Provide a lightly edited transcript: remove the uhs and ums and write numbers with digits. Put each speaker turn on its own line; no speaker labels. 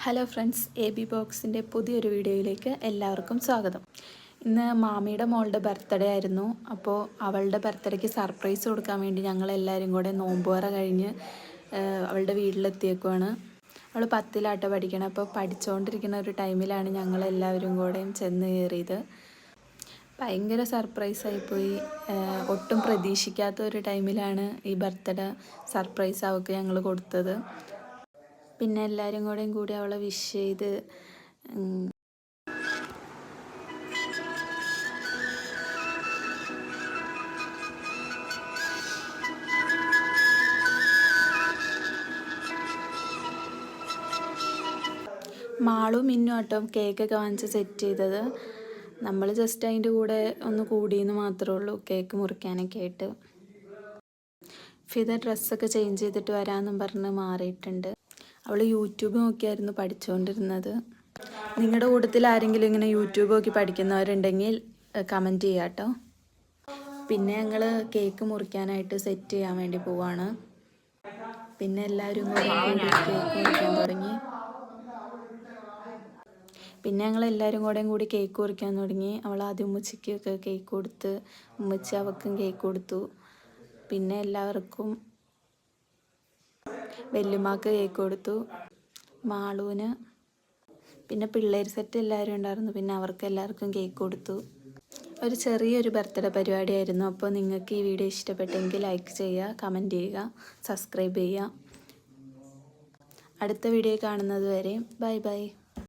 Hello friends, A B ബോക്സിൻ്റെ പുതിയൊരു വീഡിയോയിലേക്ക് എല്ലാവർക്കും സ്വാഗതം. ഇന്ന് മാമിയുടെ മോളുടെ ബർത്ത്ഡേ ആയിരുന്നു. അപ്പോൾ അവളുടെ ബർത്ത്ഡേക്ക് സർപ്രൈസ് കൊടുക്കാൻ വേണ്ടി ഞങ്ങളെല്ലാവരും കൂടെ നോമ്പുറ കഴിഞ്ഞ് അവളുടെ വീട്ടിലെത്തിയേക്കുവാണ്. അവൾ 10ലാട്ടോ പഠിക്കണം. അപ്പോൾ പഠിച്ചുകൊണ്ടിരിക്കുന്ന ഒരു ടൈമിലാണ് ഞങ്ങളെല്ലാവരും കൂടെയും ചെന്ന് കയറിയത്. ഭയങ്കര സർപ്രൈസായിപ്പോയി. ഒട്ടും പ്രതീക്ഷിക്കാത്ത ഒരു ടൈമിലാണ് ഈ ബർത്ത്ഡേ സർപ്രൈസ് അവൾക്ക് ഞങ്ങൾ കൊടുത്തത്. പിന്നെ എല്ലാവരും കൂടി അവളെ വിഷ് ചെയ്ത് മാളും മിന്നും ആട്ടോ കേക്കൊക്കെ വാങ്ങിച്ച് സെറ്റ് ചെയ്തത്. നമ്മൾ ജസ്റ്റ് അതിൻ്റെ കൂടെ ഒന്ന് കൂടിയെന്ന് മാത്രമേ ഉള്ളൂ, കേക്ക് മുറിക്കാനൊക്കെ ആയിട്ട്. ഫിദ ഡ്രസ്സൊക്കെ ചേഞ്ച് ചെയ്തിട്ട് വരാമെന്നും പറഞ്ഞ് മാറിയിട്ടുണ്ട്. അവൾ യൂട്യൂബ് നോക്കിയായിരുന്നു പഠിച്ചുകൊണ്ടിരുന്നത്. നിങ്ങളുടെ കൂട്ടത്തിൽ ആരെങ്കിലും ഇങ്ങനെ യൂട്യൂബ് നോക്കി പഠിക്കുന്നവരുണ്ടെങ്കിൽ കമൻറ്റ് ചെയ്യാം കേട്ടോ. പിന്നെ ഞങ്ങൾ കേക്ക് മുറിക്കാനായിട്ട് സെറ്റ് ചെയ്യാൻ വേണ്ടി പോവാണ്. പിന്നെ എല്ലാവരും കൂടി കേക്ക് മുറിക്കാൻ തുടങ്ങി. കേക്ക് മുറിക്കാൻ തുടങ്ങി. അവൾ ആദ്യം ഉമ്മച്ചിക്കൊക്കെ കേക്ക് കൊടുത്ത്, ഉമ്മച്ചി അവൾക്കും കേക്ക് കൊടുത്തു. പിന്നെ എല്ലാവർക്കും വല്യമ്മക്ക് കേക്ക് കൊടുത്തു, മാളൂന്. പിന്നെ പിള്ളേർ സെറ്റ് എല്ലാവരും ഉണ്ടായിരുന്നു. പിന്നെ അവർക്ക് എല്ലാവർക്കും കേക്ക് കൊടുത്തു. ഒരു ചെറിയൊരു ബർത്ത്ഡേ പരിപാടിയായിരുന്നു. അപ്പോൾ നിങ്ങൾക്ക് ഈ വീഡിയോ ഇഷ്ടപ്പെട്ടെങ്കിൽ ലൈക്ക് ചെയ്യുക, കമൻറ്റ് ചെയ്യുക, സബ്സ്ക്രൈബ് ചെയ്യുക. അടുത്ത വീഡിയോ കാണുന്നത് വരെ ബൈ ബൈ.